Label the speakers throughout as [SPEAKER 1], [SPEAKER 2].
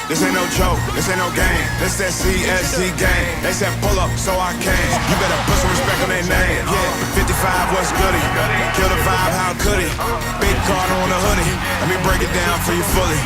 [SPEAKER 1] This ain't no joke, this ain't no game. This that CSZ game. They said pull up, so I came. You better put some respect on their name. Yeah, 55, what's goody? Kill the vibe, how could he? Big Cardinal on the hoodie. Let me break it down for you fully.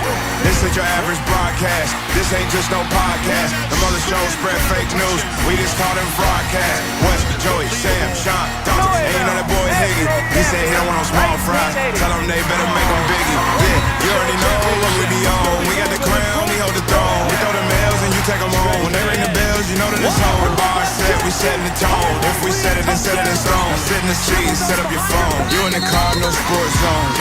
[SPEAKER 1] This ain't your average broadcast. This ain't just no podcast. The other shows spread fake news. We just call them broadcast. West, Joey, Sam, Shawn, Dalton. And you know that boy Higgy. He said he don't want no small fries. Tell them they better make them biggie. Yeah, you already know what we be on. We got the crown, we hold the throne. We throw the mails and you take them home. When they ring the bells, you know that it's home. The bar set, we setting the tone. If we set it, then set it in stone. Sit in the seat, set up your phone. You in the Cardinal sports zone.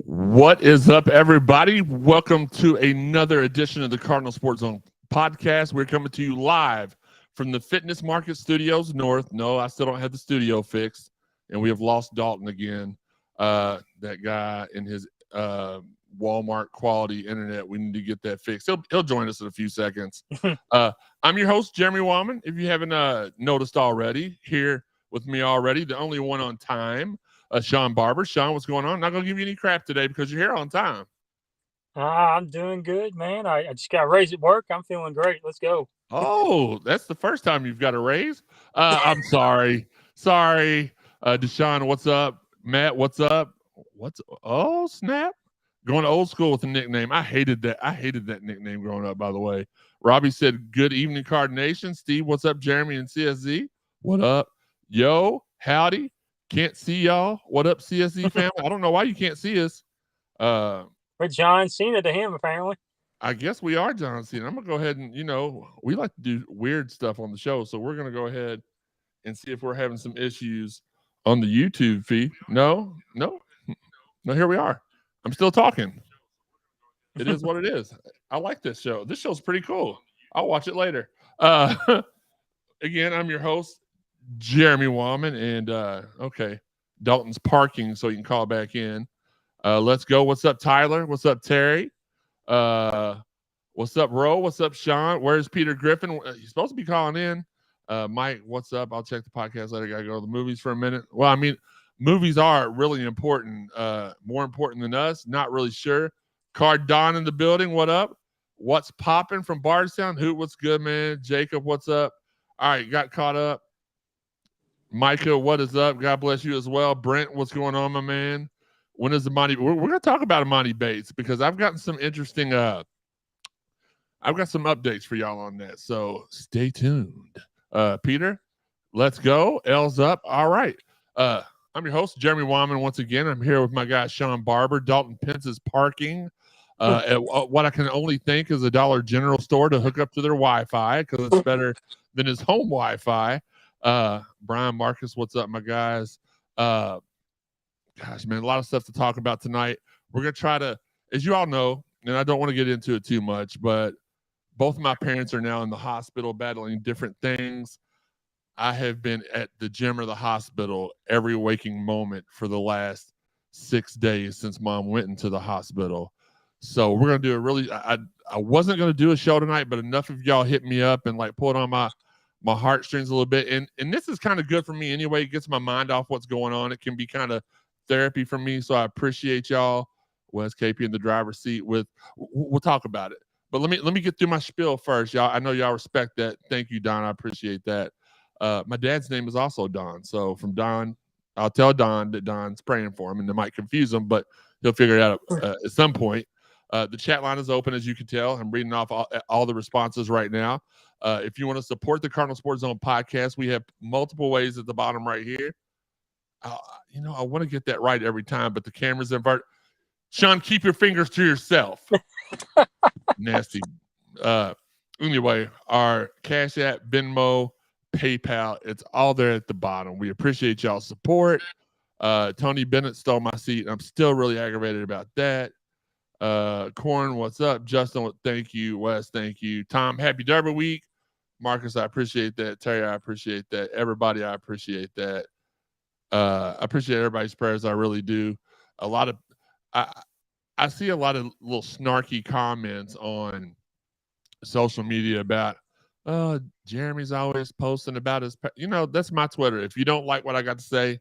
[SPEAKER 2] What is up, everybody? Welcome to another edition of the Cardinal Sports Zone podcast. We're coming to you live from the Fitness Market Studios North. No, I still don't have the studio fixed, and we have lost Dalton again. That guy in his Walmart quality internet. We need to get that fixed. He'll join us in a few seconds. I'm your host, Jeremy Wallman. If you haven't noticed already, here with me already, the only one on time, Shawn Barber. Shawn, what's going on? I'm not going to give you any crap today because you're here on time.
[SPEAKER 3] I'm doing good, man. I just got raised at work. I'm feeling great. Let's go.
[SPEAKER 2] Oh, that's the first time you've got a raise. I'm sorry. Deshaun, what's up? Matt, what's up? Oh, snap. Going to old school with a nickname. I hated that nickname growing up, by the way. Robbie said, good evening, Cardination. Steve, what's up? Jeremy and CSZ, what up? Yo, howdy. Can't see y'all. What up, CSZ family? I don't know why you can't see us.
[SPEAKER 3] We're John Cena to him, apparently.
[SPEAKER 2] I guess we are John Cena. I'm going to go ahead and, we like to do weird stuff on the show, so we're going to go ahead and see if we're having some issues on the YouTube feed. No, here we are. I'm still talking. It is what it is. I like this show. This show's pretty cool. I'll watch it later. Again, I'm your host, Jeremy Wallman, and okay, Dalton's parking, so you can call back in. Let's go. What's up, Tyler? What's up, Terry? What's up, Ro? What's up, Shawn? Where's Peter Griffin? He's supposed to be calling in. Mike, what's up? I'll check the podcast later. Gotta go to the movies for a minute. Well, I mean, movies are really important. More important than us. Not really sure. Cardinal in the building. What up? What's popping from Bardstown? What's good, man? Jacob, what's up? All right, got caught up. Micah, what is up? God bless you as well. Brent, what's going on, my man? When is Emoni? We're going to talk about Emoni Bates because I've gotten some interesting. I've got some updates for y'all on that, so stay tuned. Peter, let's go. L's up. All right. I'm your host, Jeremy Wallman. Once again, I'm here with my guy Shawn Barber. Dalton Pence is parking at what I can only think is a Dollar General store to hook up to their Wi-Fi because it's better than his home Wi-Fi. Brian Marcus, what's up, my guys? Gosh, man, a lot of stuff to talk about tonight. We're going to try to, as you all know, and I don't want to get into it too much, but both of my parents are now in the hospital battling different things. I have been at the gym or the hospital every waking moment for the last 6 days since Mom went into the hospital. So we're going to do a really, I wasn't going to do a show tonight, but enough of y'all hit me up and like pulled on my heartstrings a little bit. And this is kind of good for me anyway. It gets my mind off what's going on. It can be kind of therapy for me. So I appreciate y'all. Wes KP in the driver's seat we'll talk about it. But let me get through my spiel first, y'all. I know y'all respect that. Thank you, Don. I appreciate that. My dad's name is also Don. So from Don, I'll tell Don that Don's praying for him, and it might confuse him, but he'll figure it out at some point. The chat line is open, as you can tell. I'm reading off all the responses right now. If you want to support the Cardinal Sports Zone podcast, we have multiple ways at the bottom right here. I want to get that right every time, but the camera's invert. Shawn, keep your fingers to yourself. Nasty. Anyway, our Cash App, Venmo, PayPal, it's all there at the bottom. We appreciate y'all's support. Tony Bennett stole my seat. I'm still really aggravated about that. Corn, what's up? Justin, thank you. Wes, thank you. Tom, happy Derby week. Marcus, I appreciate that. Terry, I appreciate that. Everybody, I appreciate that. I appreciate everybody's prayers. I really do. I see a lot of little snarky comments on social media about, oh, Jeremy's always posting about his, that's my Twitter. If you don't like what I got to say,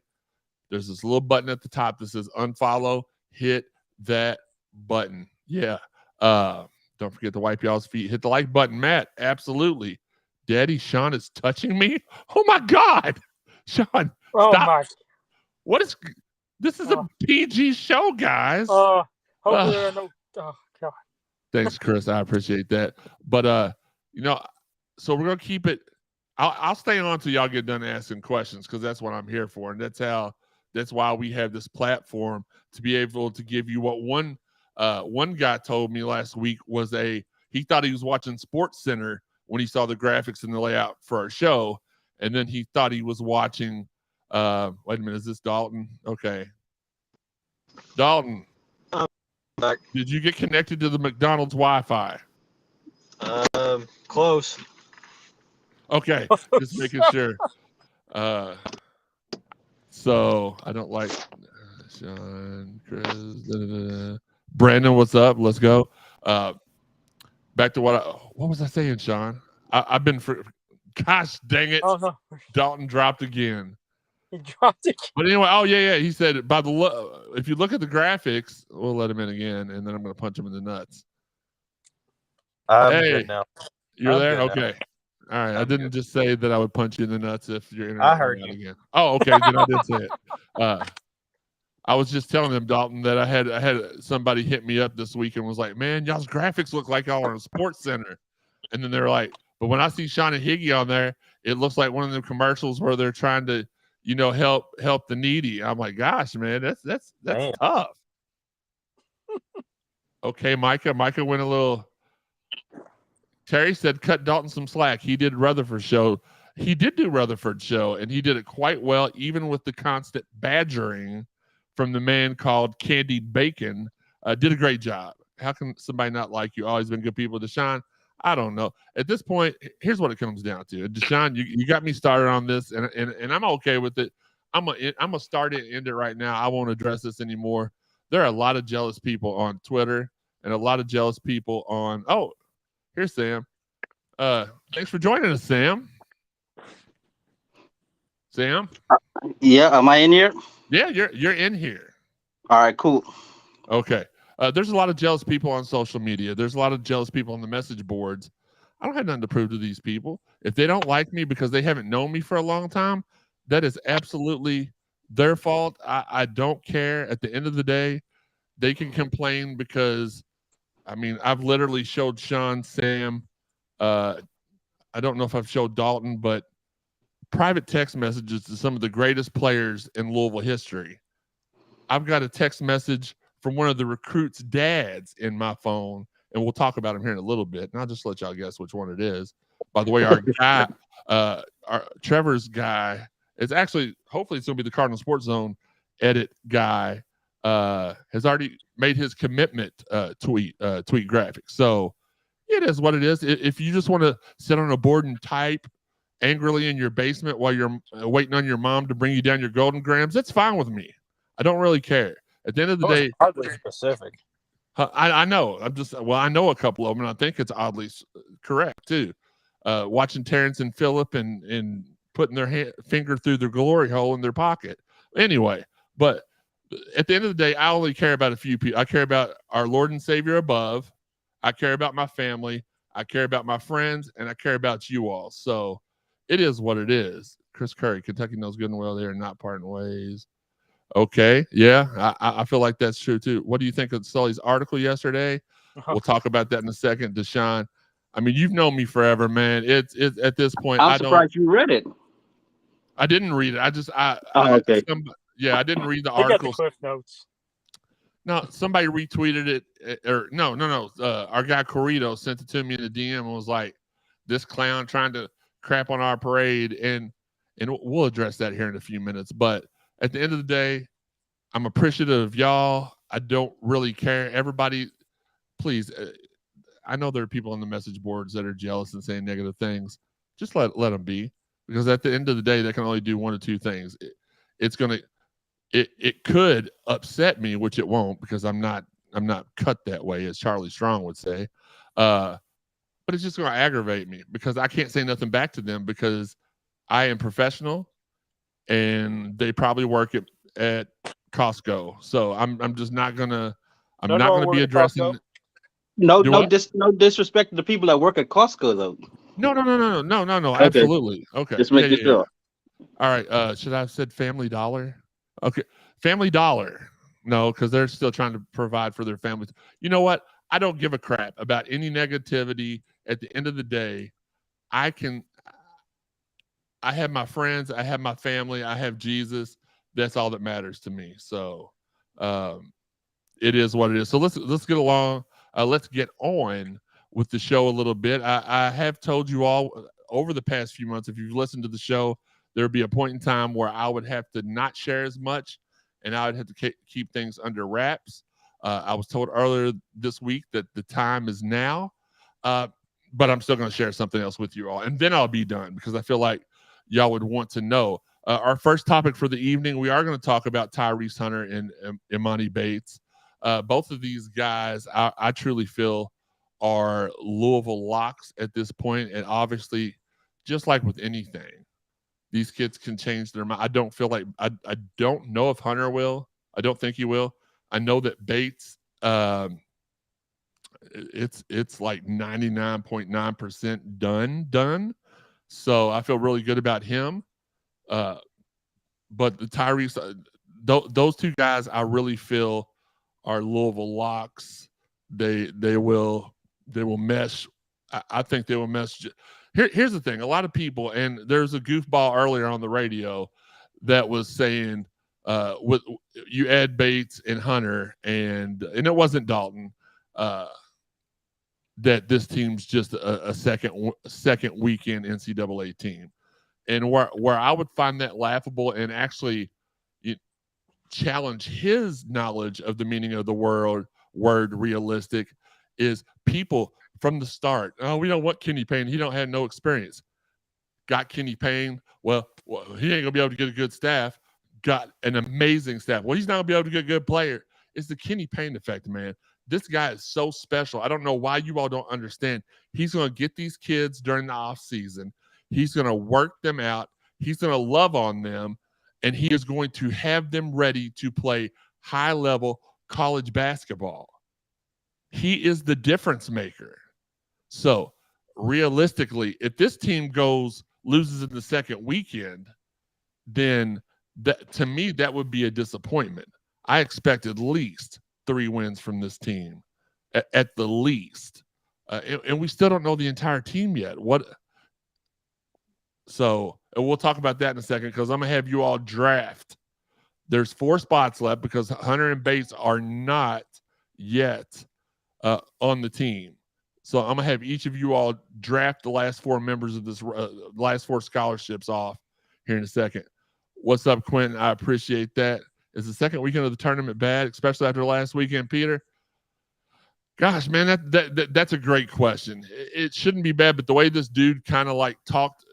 [SPEAKER 2] there's this little button at the top that says unfollow. Hit that button. Yeah. Don't forget to wipe y'all's feet. Hit the like button, Matt. Absolutely. Daddy Shawn is touching me. Oh my God. Shawn.
[SPEAKER 3] Oh
[SPEAKER 2] stop.
[SPEAKER 3] my.
[SPEAKER 2] This is a PG show, guys.
[SPEAKER 3] Hopefully there are no. Oh God.
[SPEAKER 2] Thanks, Chris. I appreciate that. But so we're gonna keep it. I'll stay on till y'all get done asking questions, because that's what I'm here for, and that's why we have this platform, to be able to give you what one guy told me last week was he thought he was watching Sports Center when he saw the graphics and the layout for our show, and then he thought he was watching. Wait a minute, is this Dalton? Okay, Dalton.
[SPEAKER 4] Back.
[SPEAKER 2] Did you get connected to the McDonald's Wi-Fi?
[SPEAKER 4] Close.
[SPEAKER 2] Okay, just making sure. So I don't like Shawn, Chris, Brandon. What's up? Let's go. Back to what was I saying, Shawn? I've been gosh dang it.
[SPEAKER 3] Oh no.
[SPEAKER 2] Dalton dropped again.
[SPEAKER 3] He dropped it.
[SPEAKER 2] But anyway, he said if you look at the graphics, we'll let him in again, and then I'm going to punch him in the nuts.
[SPEAKER 4] I'm good now.
[SPEAKER 2] You're there? Okay. All right. I didn't just say that I would punch you in the nuts if your internet.
[SPEAKER 4] I heard you
[SPEAKER 2] again. Oh, okay. Then I did say it. I was just telling them, Dalton, that I had somebody hit me up this week and was like, "Man, y'all's graphics look like y'all are in Sports Center," and then they were like, "But when I see Shawn and Higgy on there, it looks like one of the commercials where they're trying to." Help the needy. I'm like, gosh, man, that's tough. Okay, Micah went a little. Terry said, cut Dalton some slack. He did Rutherford show. He did do Rutherford show, and he did it quite well, even with the constant badgering from the man called Candied Bacon. Did a great job. How can somebody not like you? Always been good people. Deshaun, I don't know. At this point, here's what it comes down to. Deshaun, you got me started on this, and I'm okay with it. I'm gonna start it and end it right now. I won't address this anymore. There are a lot of jealous people on Twitter and a lot of jealous people on. Oh, here's Sam. Thanks for joining us, Sam. Sam?
[SPEAKER 5] Yeah, am I in here?
[SPEAKER 2] Yeah, you're in here.
[SPEAKER 5] All right, cool.
[SPEAKER 2] Okay. There's a lot of jealous people on social media. There's a lot of jealous people on the message boards. I don't have nothing to prove to these people. If they don't like me because they haven't known me for a long time, that is absolutely their fault. I don't care. At the end of the day, they can complain because, I've literally showed Shawn, Sam. I don't know if I've showed Dalton, but private text messages to some of the greatest players in Louisville history. I've got a text message from one of the recruits' dads in my phone, and we'll talk about him here in a little bit. And I'll just let y'all guess which one it is. By the way, our guy, Trevor's guy, it's actually, hopefully it's going to be the Cardinal Sports Zone edit guy, has already made his commitment tweet graphics. So it is what it is. If you just want to sit on a board and type angrily in your basement while you're waiting on your mom to bring you down your golden grams, that's fine with me. I don't really care. At the end of the day,
[SPEAKER 4] oddly specific.
[SPEAKER 2] I know. I know a couple of them, and I think it's oddly correct too. Watching Terrence and Phillip and putting their finger through their glory hole in their pocket. Anyway, but at the end of the day, I only care about a few people. I care about our Lord and Savior above. I care about my family. I care about my friends, and I care about you all. So it is what it is. Chris Curry, Kentucky knows good and well they are not parting ways. Okay, yeah, I feel like that's true too. What do you think of Sully's article yesterday? We'll talk about that in a second. Deshaun, you've known me forever, man. It's at this point.
[SPEAKER 5] I'm surprised you read it.
[SPEAKER 2] I didn't read it.
[SPEAKER 5] Okay.
[SPEAKER 2] I didn't read the
[SPEAKER 3] They got
[SPEAKER 2] article.
[SPEAKER 3] the Cliff Notes.
[SPEAKER 2] No, somebody retweeted it, or no. Our guy Corrido sent it to me in the DM and was like, "This clown trying to crap on our parade," and we'll address that here in a few minutes, but. At the end of the day, I'm appreciative of y'all. I don't really care. Everybody, please, I know there are people on the message boards that are jealous and saying negative things. Just let them be. Because at the end of the day, they can only do one of two things. it could upset me, which it won't, because I'm not cut that way, as Charlie Strong would say. But it's just going to aggravate me because I can't say nothing back to them because I am professional and they probably work at Costco. So I'm just not gonna be addressing.
[SPEAKER 5] No disrespect to the people that work at Costco though.
[SPEAKER 2] No.
[SPEAKER 5] Okay.
[SPEAKER 2] Absolutely. Okay.
[SPEAKER 5] Just making sure.
[SPEAKER 2] All right. Should I have said Family Dollar? Okay. Family Dollar. No, because they're still trying to provide for their families. You know what? I don't give a crap about any negativity. At the end of the day, I have my friends, I have my family, I have Jesus. That's all that matters to me. So it is what it is. So let's get along. Let's get on with the show a little bit. I have told you all over the past few months, if you've listened to the show, there would be a point in time where I would have to not share as much and I would have to keep things under wraps. I was told earlier this week that the time is now, but I'm still going to share something else with you all. And then I'll be done because I feel like y'all would want to know. Our first topic for the evening, we are going to talk about Tyrese Hunter and Emoni Bates. Both of these guys, I truly feel, are Louisville locks at this point. And obviously, just like with anything, these kids can change their mind. I don't feel like I don't know if Hunter will. I don't think he will. I know that Bates, it's like 99.9% done. So I feel really good about him. But the Tyrese, those two guys, I really feel are Louisville locks. They will mesh. I think they will mesh. Here's the thing. A lot of people, and there's a goofball earlier on the radio that was saying, with you add Bates and Hunter, and it wasn't Dalton, that this team's just a second weekend NCAA team. And where I would find that laughable and actually challenge his knowledge of the meaning of the word realistic is people from the start. Oh, we don't want Kenny Payne. He don't have no experience. Got Kenny Payne. Well, he ain't gonna be able to get a good staff. Got an amazing staff. Well, he's not gonna be able to get a good player. It's the Kenny Payne effect, man. This guy is so special. I don't know why you all don't understand. He's gonna get these kids during the off season. He's gonna work them out. He's gonna love on them, and he is going to have them ready to play high-level college basketball. He is the difference maker. So realistically, if this team loses in the second weekend, then to me, that would be a disappointment. I expect at least 3 wins from this team, at the least. And we still don't know the entire team yet. So we'll talk about that in a second because I'm going to have you all draft. There's 4 spots left because Hunter and Bates are not yet on the team. So I'm going to have each of you all draft the last 4 members of this, last 4 scholarships off here in a second. What's up, Quentin? I appreciate that. Is the second weekend of the tournament bad, especially after last weekend, Peter? Gosh, man, that's a great question. It shouldn't be bad, but the way this dude kind of like talked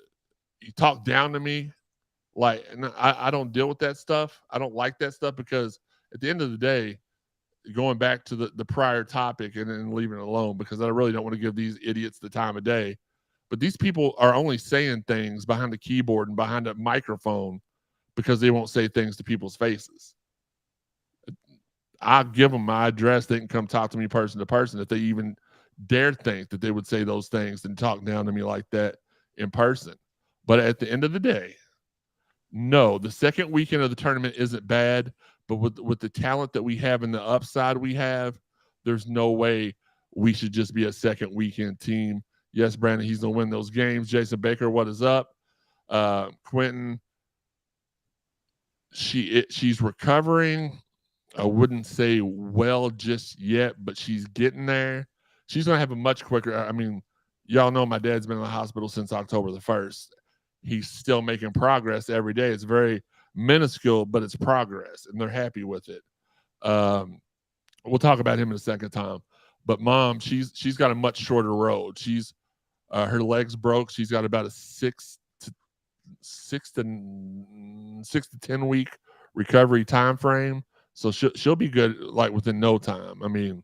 [SPEAKER 2] down to me, like, and I don't deal with that stuff. I don't like that stuff because at the end of the day, going back to the prior topic and then leaving it alone because I really don't want to give these idiots the time of day. But these people are only saying things behind the keyboard and behind a microphone because they won't say things to people's faces. I'll give them my address. They can come talk to me person to person if they even dare think that they would say those things and talk down to me like that in person. But at the end of the day, no, the second weekend of the tournament isn't bad. But with the talent that we have and the upside we have, there's no way we should just be a second weekend team. Yes, Brandon, he's going to win those games. Jason Baker, what is up? Quentin, she's recovering. I wouldn't say well just yet, but she's getting there. She's going to have a much quicker. I mean, y'all know my dad's been in the hospital since October the 1st. He's still making progress every day. It's very minuscule, but it's progress, and they're happy with it. We'll talk about him in a second time. But Mom, she's got a much shorter road. She's her legs broke. She's got about a 6 to 6 to 10 week recovery time frame. So she'll be good like within no time. I mean,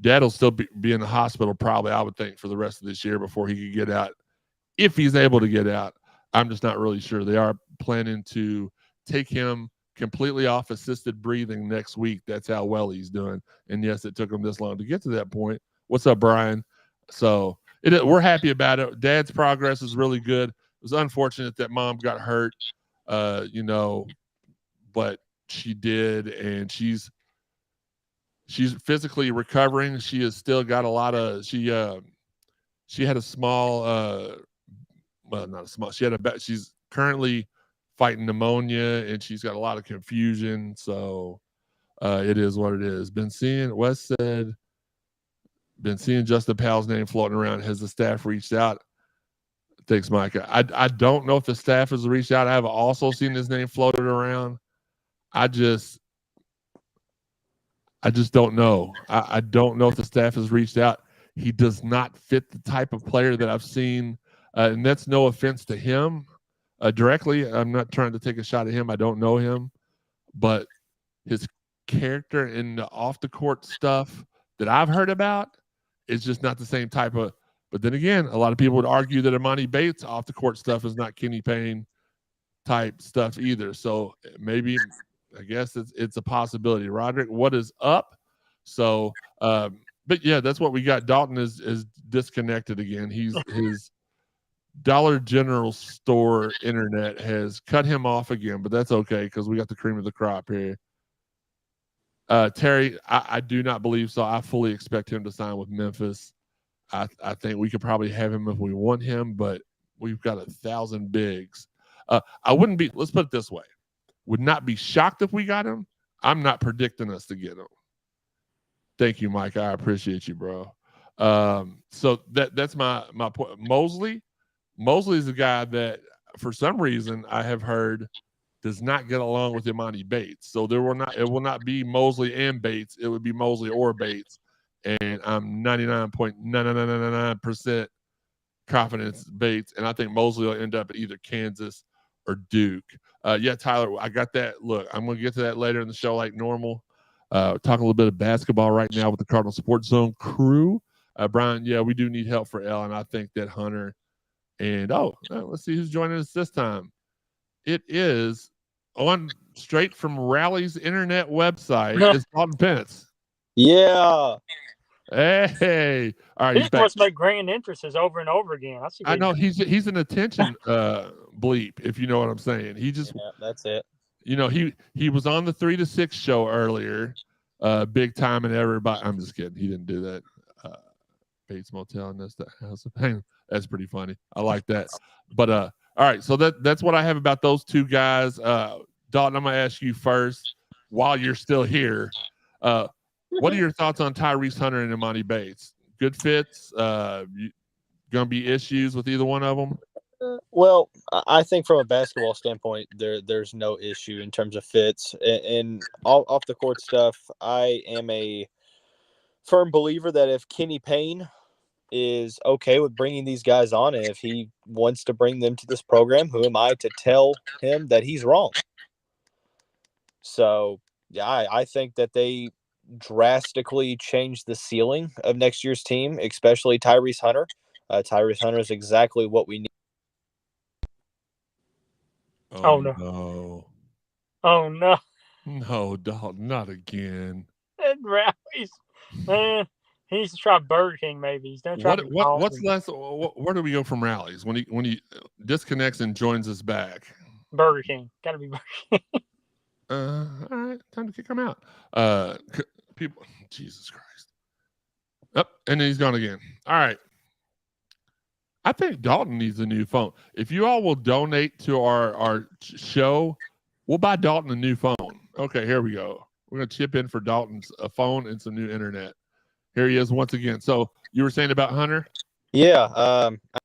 [SPEAKER 2] Dad'll still be in the hospital probably, I would think, for the rest of this year before he could get out. If he's able to get out, I'm just not really sure. They are planning to take him completely off assisted breathing next week. That's how well he's doing. And yes, it took him this long to get to that point. What's up, Brian? So we're happy about it. Dad's progress is really good. It was unfortunate that Mom got hurt, but she did, and she's physically recovering. She has still got a lot of she had a small she's currently fighting pneumonia, and she's got a lot of confusion. So it is what it is. Wes said, been seeing Justin Powell's name floating around. Has the staff reached out? Thanks, Micah. I don't know if the staff has reached out. I have also seen his name floated around. I just don't know. I don't know if the staff has reached out. He does not fit the type of player that I've seen, and that's no offense to him directly. I'm not trying to take a shot at him. I don't know him, but his character in the off-the-court stuff that I've heard about is just not the same type of. But then again, a lot of people would argue that Emoni Bates off-the-court stuff is not Kenny Payne type stuff either. So maybe, I guess it's a possibility. Roderick, what is up? So, but yeah, that's what we got. Dalton is disconnected again. His Dollar General store internet has cut him off again, but that's okay because we got the cream of the crop here. Terry, I do not believe so. I fully expect him to sign with Memphis. I think we could probably have him if we want him, but we've got 1,000 bigs. I wouldn't be, let's put it this way, would not be shocked if we got him. I'm not predicting us to get him. Thank you, Mike. I appreciate you, bro. So that's my point. Mosley is a guy that, for some reason, I have heard does not get along with Emoni Bates. So it will not be Mosley and Bates. It would be Mosley or Bates. And I'm 99.999% confidence Bates. And I think Mosley will end up at either Kansas or Duke. Yeah, Tyler, I got that. Look, I'm going to get to that later in the show like normal. Talk a little bit of basketball right now with the Cardinal Sports Zone crew. Brian, yeah, we do need help for L, and I think that Hunter and, let's see who's joining us this time. It is on straight from Rally's internet website. It's Dalton Pence.
[SPEAKER 4] Yeah.
[SPEAKER 2] Hey. All right.
[SPEAKER 3] He just wants to make grand entrances over and over again.
[SPEAKER 2] I know he's an attention bleep, if you know what I'm saying. He just
[SPEAKER 4] that's it.
[SPEAKER 2] You know, he was on the 3 to 6 show earlier, big time, and everybody. I'm just kidding. He didn't do that. Bates Motel and that's the House of Pain. That's pretty funny. I like that. But all right, so that's what I have about those two guys. Dalton, I'm gonna ask you first while you're still here. What are your thoughts on Tyrese Hunter and Emoni Bates? Good fits? Gonna be issues with either one of them?
[SPEAKER 4] Well, I think from a basketball standpoint, there's no issue in terms of fits. And off the court stuff, I am a firm believer that if Kenny Payne is okay with bringing these guys on, and if he wants to bring them to this program, who am I to tell him that he's wrong? So, yeah, I think that they drastically changed the ceiling of next year's team, especially Tyrese Hunter. Tyrese Hunter is exactly what we need.
[SPEAKER 3] Oh no. Oh no.
[SPEAKER 2] No, Dalton, not again.
[SPEAKER 3] And Rallies, man, he needs to try Burger King. Maybe he's done.
[SPEAKER 2] What's less? Where do we go from Rallies when he disconnects and joins us back?
[SPEAKER 3] Burger King, gotta be Burger King.
[SPEAKER 2] All right, time to kick him out. People, Jesus Christ. Up, and then he's gone again. All right. I think Dalton needs a new phone. If you all will donate to our show, we'll buy Dalton a new phone. Okay, here we go. We're going to chip in for Dalton's phone and some new internet. Here he is once again. So you were saying about Hunter?
[SPEAKER 4] Yeah,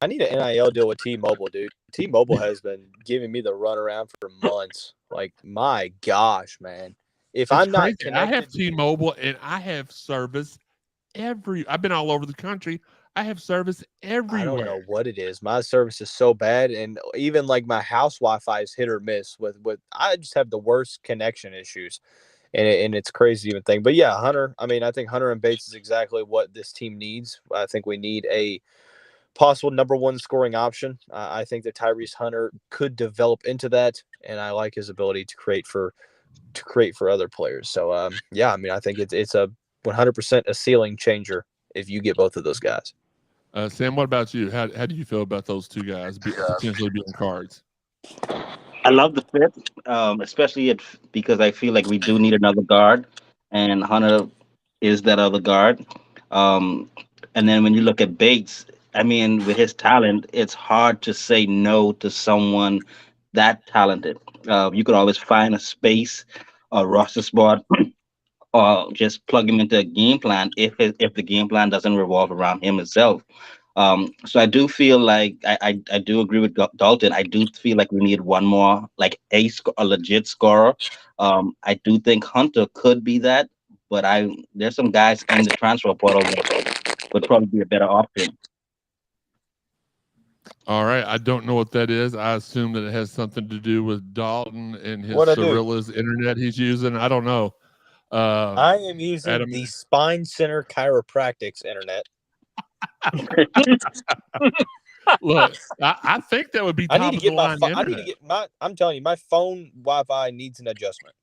[SPEAKER 4] I need an NIL deal with T-Mobile, dude. T-Mobile has been giving me the runaround for months. Like, my gosh, man. If I'm not connected,
[SPEAKER 2] I have T-Mobile, and I have service I've been all over the country. I have service everywhere.
[SPEAKER 4] I don't know what it is. My service is so bad, and even like my house Wi-Fi is hit or miss. With I just have the worst connection issues, and it's crazy to even think. But yeah, Hunter. I mean, I think Hunter and Bates is exactly what this team needs. I think we need a possible number one scoring option. I think that Tyrese Hunter could develop into that, and I like his ability to create for other players. So yeah, I mean, I think it's a 100% a ceiling changer if you get both of those guys.
[SPEAKER 2] Sam, what about you? How do you feel about those two guys potentially being cards?
[SPEAKER 5] I love the fit, especially because I feel like we do need another guard, and Hunter is that other guard. And then when you look at Bates, I mean, with his talent, it's hard to say no to someone that talented. You could always find a space, a roster spot, or just plug him into a game plan if the game plan doesn't revolve around him himself. So I do feel like I do agree with Dalton. I do feel like we need one more, like a legit scorer. I do think Hunter could be that, but there's some guys in the transfer portal that would probably be a better option.
[SPEAKER 2] All right, I don't know what that is. I assume that it has something to do with Dalton and his Cirilla's internet he's using. I don't know.
[SPEAKER 4] I am using the Spine Center Chiropractic's internet.
[SPEAKER 2] Look, I think that would be top of the line internet.
[SPEAKER 4] I need to get I'm telling you, my phone Wi-Fi needs an adjustment.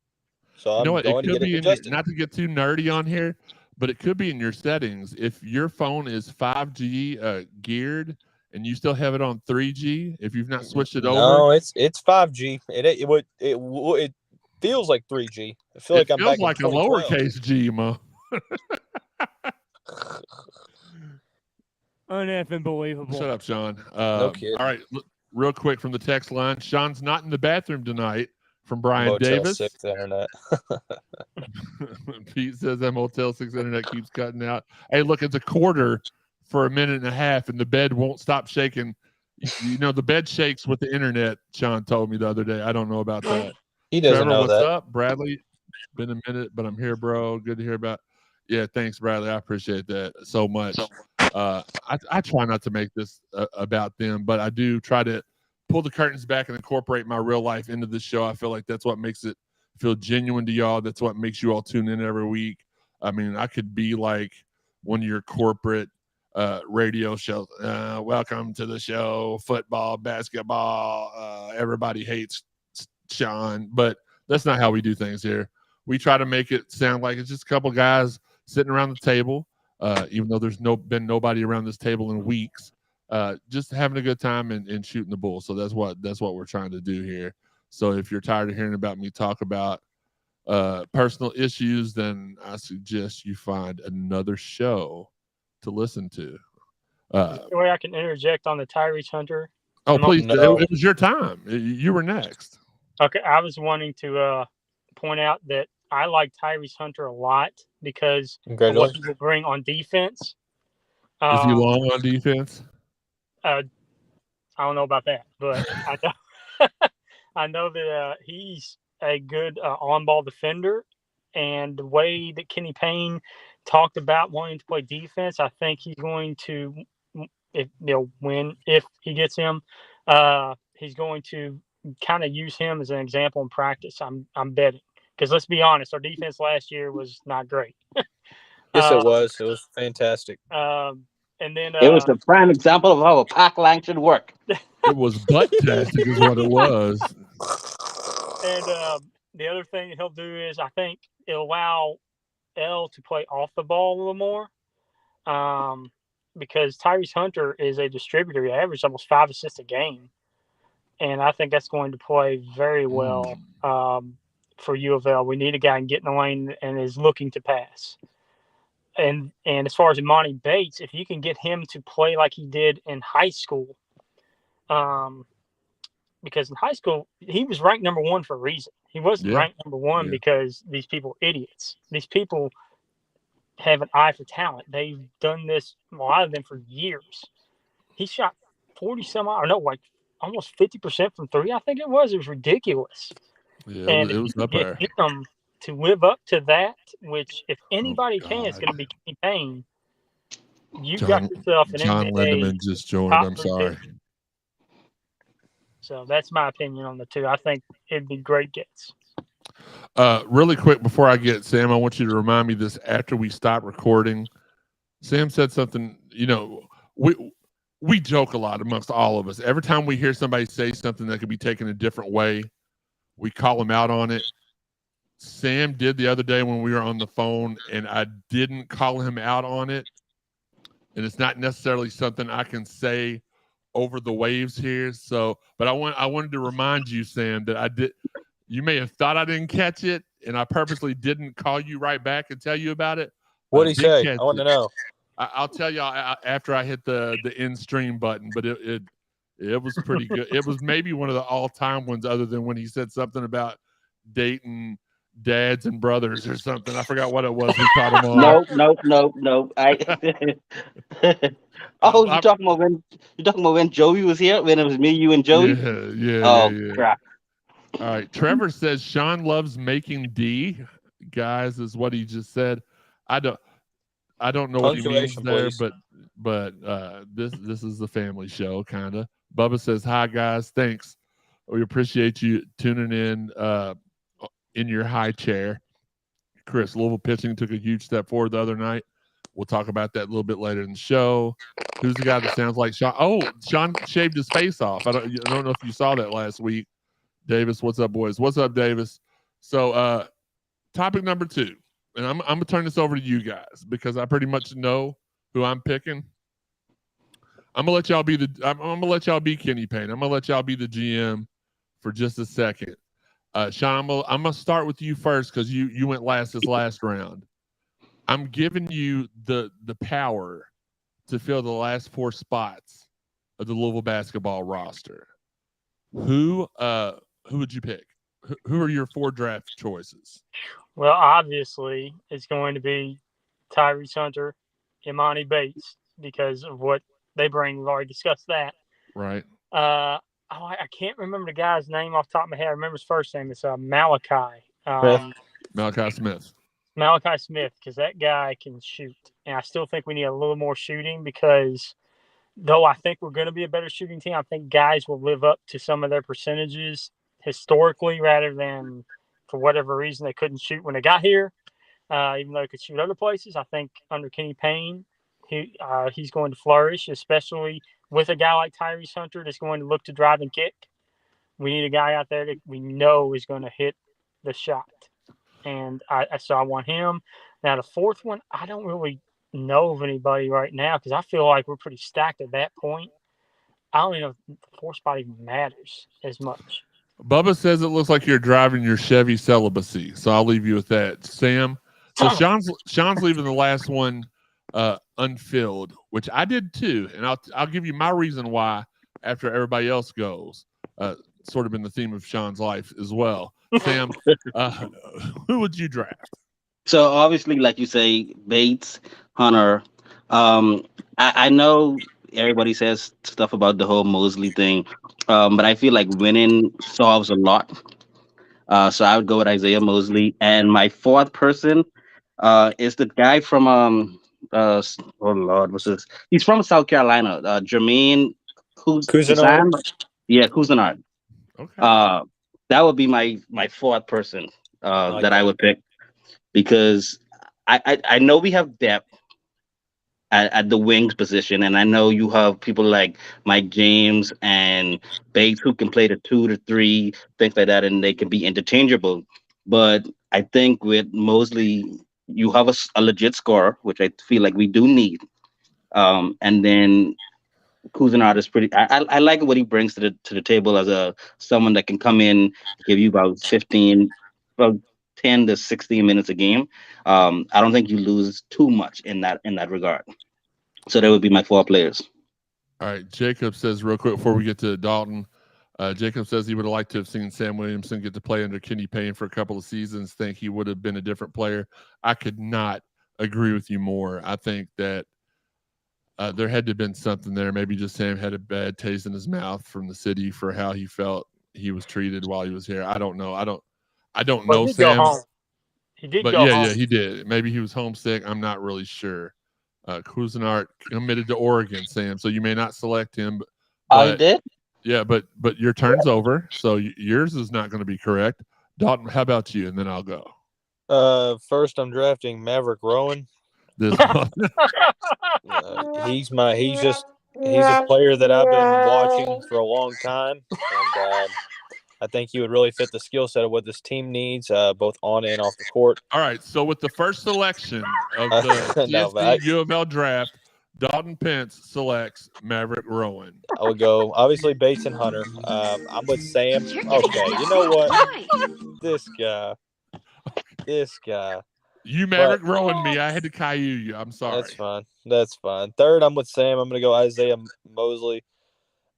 [SPEAKER 4] So I'm going to get it adjusted.
[SPEAKER 2] Not to get too nerdy on here, but it could be in your settings. If your phone is 5G geared and you still have it on 3G, if you've not switched it over.
[SPEAKER 4] No, it's 5G. It feels like 3G. I feel like I'm back in 2012.
[SPEAKER 2] It feels like a lowercase G, ma.
[SPEAKER 6] Uneffing believable.
[SPEAKER 2] Shut up, Shawn.
[SPEAKER 4] No kidding.
[SPEAKER 2] All right, real quick from the text line. Shawn's not in the bathroom tonight from Brian Davis.
[SPEAKER 4] 6 internet.
[SPEAKER 2] Pete says that Motel 6 internet keeps cutting out. Hey, look, it's a quarter for a minute and a half, and the bed won't stop shaking. You know, the bed shakes with the internet, Shawn told me the other day. I don't know about that.
[SPEAKER 4] He doesn't
[SPEAKER 2] Trevor,
[SPEAKER 4] know
[SPEAKER 2] what's
[SPEAKER 4] that.
[SPEAKER 2] up? Bradley, been a minute, but I'm here, bro. Good to hear about. Yeah, thanks, Bradley. I appreciate that so much. I try not to make this about them, but I do try to pull the curtains back and incorporate my real life into the show. I feel like that's what makes it feel genuine to y'all. That's what makes you all tune in every week. I mean, I could be like one of your corporate radio shows. Welcome to the show. Football, basketball. Everybody hates Shawn, but that's not how we do things here. We try to make it sound like it's just a couple guys sitting around the table. Even though there's been nobody around this table in weeks, just having a good time and shooting the bull. So that's what we're trying to do here. So if you're tired of hearing about me talk about personal issues, then I suggest you find another show to listen to.
[SPEAKER 3] The way I can interject on the Tyrese Hunter.
[SPEAKER 2] Oh, please! No. It was your time. You were next.
[SPEAKER 3] Okay, I was wanting to point out that I like Tyrese Hunter a lot because of what he will bring on defense.
[SPEAKER 2] Is he long on defense?
[SPEAKER 3] I don't know about that, but I know that he's a good on-ball defender. And the way that Kenny Payne talked about wanting to play defense, I think he's going to, if he gets him, he's going to kind of use him as an example in practice. I'm betting. Because let's be honest, our defense last year was not great.
[SPEAKER 4] Yes, it was. It was fantastic.
[SPEAKER 3] And then
[SPEAKER 5] it was the prime example of how a pack line should work.
[SPEAKER 2] It was butt-tastic is what it was.
[SPEAKER 3] And the other thing that he'll do is I think it'll allow L to play off the ball a little more. Because Tyrese Hunter is a distributor. He averages almost 5 assists a game. And I think that's going to play very well for UofL. We need a guy who can get in the lane and is looking to pass. And as far as Emoni Bates, if you can get him to play like he did in high school, because in high school he was ranked number 1 for a reason. He wasn't ranked number 1 because these people are idiots. These people have an eye for talent. They've done this, a lot of them, for years. He shot almost 50% from 3. I think it was. It was ridiculous.
[SPEAKER 2] Yeah,
[SPEAKER 3] and
[SPEAKER 2] it was up there.
[SPEAKER 3] Get them to live up to that, which if anybody can, it's going to be Kenny Payne. you've got yourself an
[SPEAKER 2] John
[SPEAKER 3] NBA
[SPEAKER 2] Lindemann just joined.
[SPEAKER 3] top
[SPEAKER 2] I'm
[SPEAKER 3] 3
[SPEAKER 2] sorry.
[SPEAKER 3] pick. So that's my opinion on the 2. I think it'd be great gets.
[SPEAKER 2] Really quick before I get Sam, I want you to remind me this after we stop recording. Sam said something, we joke a lot amongst all of us. Every time we hear somebody say something that could be taken a different way, we call them out on it. Sam did the other day when we were on the phone, and I didn't call him out on it. And it's not necessarily something I can say over the waves here. So, but I wanted to remind you, Sam, that I did. You may have thought I didn't catch it, and I purposely didn't call you right back and tell you about it.
[SPEAKER 4] What did he say? I want to know.
[SPEAKER 2] I'll tell you after I hit the end stream button, but it was pretty good. It was maybe one of the all-time ones, other than when he said something about dating dads and brothers or something. I forgot what it was. We caught him on.
[SPEAKER 5] No. You're talking about when Joey was here, when it was me, you, and Joey.
[SPEAKER 2] Yeah.
[SPEAKER 5] Crap.
[SPEAKER 2] All right. Trevor says Shawn loves making D, guys, is what he just said. I don't know what he means there, but this is the family show, kind of. Bubba says, hi, guys. Thanks. We appreciate you tuning in your high chair. Chris, Louisville pitching took a huge step forward the other night. We'll talk about that a little bit later in the show. Who's the guy that sounds like Shawn? Oh, Shawn shaved his face off. I don't know if you saw that last week. Davis, what's up, boys? What's up, Davis? So, topic number 2. And I'm gonna turn this over to you guys because I pretty much know who I'm picking. I'm gonna let y'all be I'm gonna let y'all be Kenny Payne. I'm gonna let y'all be the GM for just a second. Shawn, I'm gonna start with you first because you went last this last round. I'm giving you the power to fill the last 4 spots of the Louisville basketball roster. Who would you pick? Who are your 4 draft choices?
[SPEAKER 3] Well, obviously, it's going to be Tyrese Hunter, Emoni Bates, because of what they bring. We've already discussed that.
[SPEAKER 2] Right.
[SPEAKER 3] I can't remember the guy's name off the top of my head. I remember his first name. It's Malachi.
[SPEAKER 2] Malachi Smith.
[SPEAKER 3] Malachi Smith, because that guy can shoot. And I still think we need a little more shooting because though I think we're going to be a better shooting team, I think guys will live up to some of their percentages historically rather than for whatever reason they couldn't shoot when they got here. Even though they could shoot other places, I think under Kenny Payne, he's going to flourish, especially with a guy like Tyrese Hunter that's going to look to drive and kick. We need a guy out there that we know is going to hit the shot. And so I want him. Now, the 4th one, I don't really know of anybody right now because I feel like we're pretty stacked at that point. I don't even know if the 4th spot even matters as much.
[SPEAKER 2] Bubba says it looks like you're driving your Chevy Celibacy, so I'll leave you with that. Sam, so Shawn's leaving the last one unfilled, which I did too, and I'll give you my reason why after everybody else goes. Sort of in the theme of Shawn's life as well. Sam, who would you draft?
[SPEAKER 5] So obviously, like you say, Bates, Hunter. I know everybody says stuff about the whole Mosley thing, but I feel like winning solves a lot. So I would go with Isaiah Mosley, and my 4th person is the guy from oh Lord, what's this? He's from South Carolina. Jermaine
[SPEAKER 4] Cousinard.
[SPEAKER 5] Yeah, Cousinard.
[SPEAKER 2] Okay.
[SPEAKER 5] That would be my 4th person that I would pick because I know we have depth at the wings position, and I know you have people like Mike James and Bates who can play the 2 to 3, things like that, and they can be interchangeable. But I think with Mosley, you have a legit scorer, which I feel like we do need. And then Cousinard is pretty. I like what he brings to the table as someone that can come in, give you about 10 to 16 minutes a game. I don't think you lose too much in that regard. So that would be my 4 players.
[SPEAKER 2] All right. Jacob says real quick before we get to Dalton. Jacob says he would have liked to have seen Sam Williamson get to play under Kenny Payne for a couple of seasons. Think he would have been a different player. I could not agree with you more. I think that there had to have been something there. Maybe just Sam had a bad taste in his mouth from the city for how he felt he was treated while he was here. I don't know. I don't know Sam.
[SPEAKER 3] He did
[SPEAKER 2] but
[SPEAKER 3] go
[SPEAKER 2] yeah,
[SPEAKER 3] home.
[SPEAKER 2] yeah, he did. Maybe he was homesick. I'm not really sure. Cousinart committed to Oregon, Sam. So you may not select him.
[SPEAKER 5] I did.
[SPEAKER 2] Yeah, but your turn's over, so yours is not going to be correct. Dalton, how about you? And then I'll go.
[SPEAKER 4] First, I'm drafting Maverick Rowan.
[SPEAKER 2] This
[SPEAKER 4] He's a player that I've been watching for a long time, and I think he would really fit the skill set of what this team needs, both on and off the court.
[SPEAKER 2] All right, so with the first selection of the CSZ UofL draft, Dalton Pence selects Maverick Rowan.
[SPEAKER 4] I would go, obviously, Bates and Hunter. I'm with Sam. Okay, you know what? This guy.
[SPEAKER 2] You Maverick Rowan me. I had to Caillou you. I'm sorry.
[SPEAKER 4] That's fine. Third, I'm with Sam. I'm going to go Isaiah Mosley.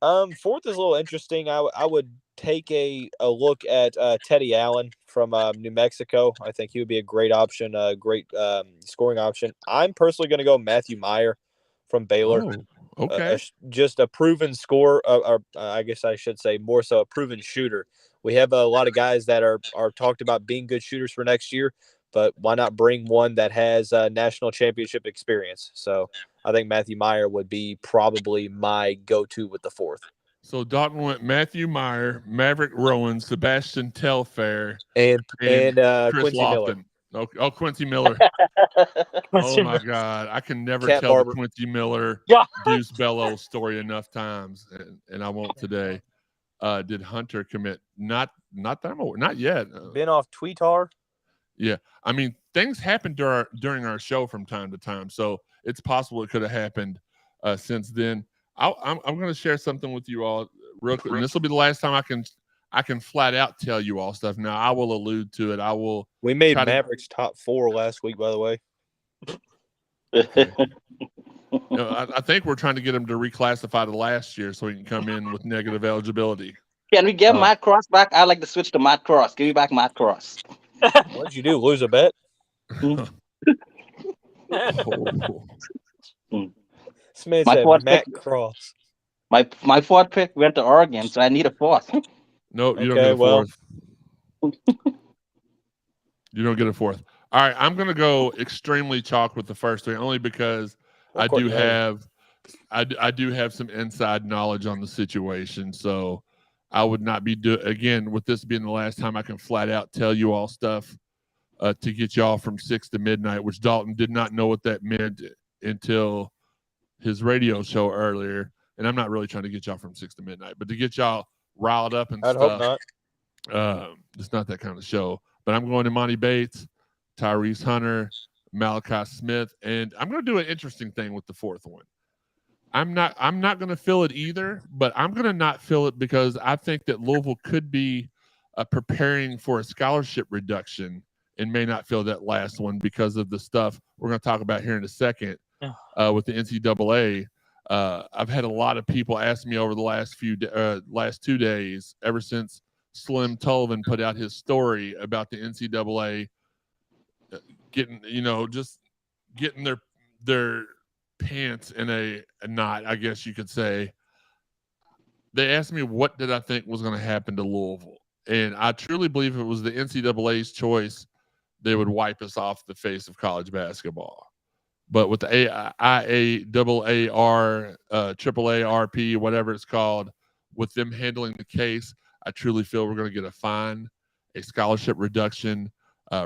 [SPEAKER 4] Fourth is a little interesting. I would take a look at Teddy Allen from New Mexico. I think he would be a great option, a great scoring option. I'm personally going to go Matthew Meyer from Baylor.
[SPEAKER 2] Oh, okay.
[SPEAKER 4] Just a proven scorer, or I guess I should say more so a proven shooter. We have a lot of guys that are talked about being good shooters for next year, but why not bring one that has national championship experience? So I think Matthew Meyer would be probably my go-to with the fourth.
[SPEAKER 2] So Dalton went Matthew Meyer, Maverick Rowan, Sebastian Telfair,
[SPEAKER 4] and
[SPEAKER 2] Chris
[SPEAKER 4] Quincy
[SPEAKER 2] Lofton.
[SPEAKER 4] Miller.
[SPEAKER 2] Oh, Quincy Miller. Oh, my God. I can never
[SPEAKER 4] Cat
[SPEAKER 2] tell
[SPEAKER 4] Barber.
[SPEAKER 2] the Quincy Miller Deuce Bellows story enough times, and I won't today. Did Hunter commit? Not yet.
[SPEAKER 4] Been off Tweetar.
[SPEAKER 2] Yeah. I mean, things happen during our show from time to time, so it's possible it could have happened since then. I'm going to share something with you all real quick, and this will be the last time I can flat out tell you all stuff. Now, I will allude to it.
[SPEAKER 4] We made Mavericks top 4 last week, by the way.
[SPEAKER 2] I think we're trying to get him to reclassify to last year so he can come in with negative eligibility.
[SPEAKER 5] Can we get Matt Cross back? I'd like to switch to Matt Cross. Give me back Matt Cross.
[SPEAKER 4] What did you do? Lose a bet? This man said Matt Cross.
[SPEAKER 5] My fourth pick went to Oregon, so I need a fourth.
[SPEAKER 2] No, you don't get a fourth. You don't get a fourth. All right, I'm going to go extremely chalk with the first three, only because I do have some inside knowledge on the situation. So I would not be again, with this being the last time I can flat out tell you all stuff to get y'all from 6 to midnight, which Dalton did not know what that meant until his radio show earlier. And I'm not really trying to get y'all from 6 to midnight, but to get y'all riled up and stuff.
[SPEAKER 4] I'd hope not.
[SPEAKER 2] It's not that kind of show. But I'm going to Emoni Bates, Tyrese Hunter, Malachi Smith, and I'm going to do an interesting thing with the fourth one. I'm not going to fill it either, but I'm going to not fill it because I think that Louisville could be preparing for a scholarship reduction and may not fill that last one because of the stuff we're going to talk about here in a second with the NCAA. I've had a lot of people ask me over the last 2 days, ever since Slim Tullivan put out his story about the NCAA getting their pants in a knot, I guess you could say. They asked me what did I think was going to happen to Louisville, and I truly believe if it was the NCAA's choice, they would wipe us off the face of college basketball. But with the IAAR, AAARP, whatever it's called, with them handling the case, I truly feel we're going to get a fine, a scholarship reduction,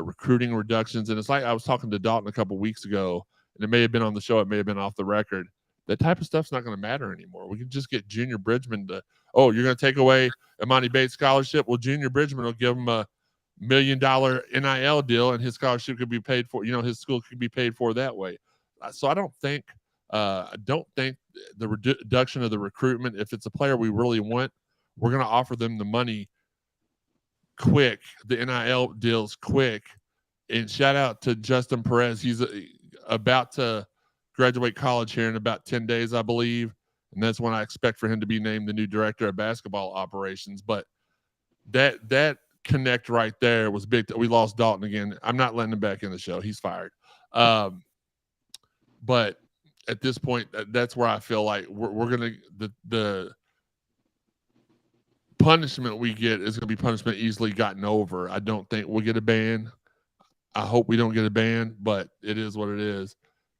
[SPEAKER 2] recruiting reductions. And it's like I was talking to Dalton a couple weeks ago, and it may have been on the show, it may have been off the record. That type of stuff's not going to matter anymore. We can just get Junior Bridgman to, you're going to take away Emoni Bates' scholarship? Well, Junior Bridgman will give him $1 million NIL deal, and his scholarship could be paid for, his school could be paid for that way. So I don't think the reduction of the recruitment, if it's a player we really want, we're going to offer them the money quick, the NIL deals quick. And shout out to Justin Perez. He's about to graduate college here in about 10 days, I believe. And that's when I expect for him to be named the new director of basketball operations. But that connect right there was big. We lost Dalton again. I'm not letting him back in the show. He's fired. But at this point, that's where I feel like we're going to the punishment we get is going to be punishment easily gotten over. I don't think we'll get a ban. I hope we don't get a ban, but it is what it is.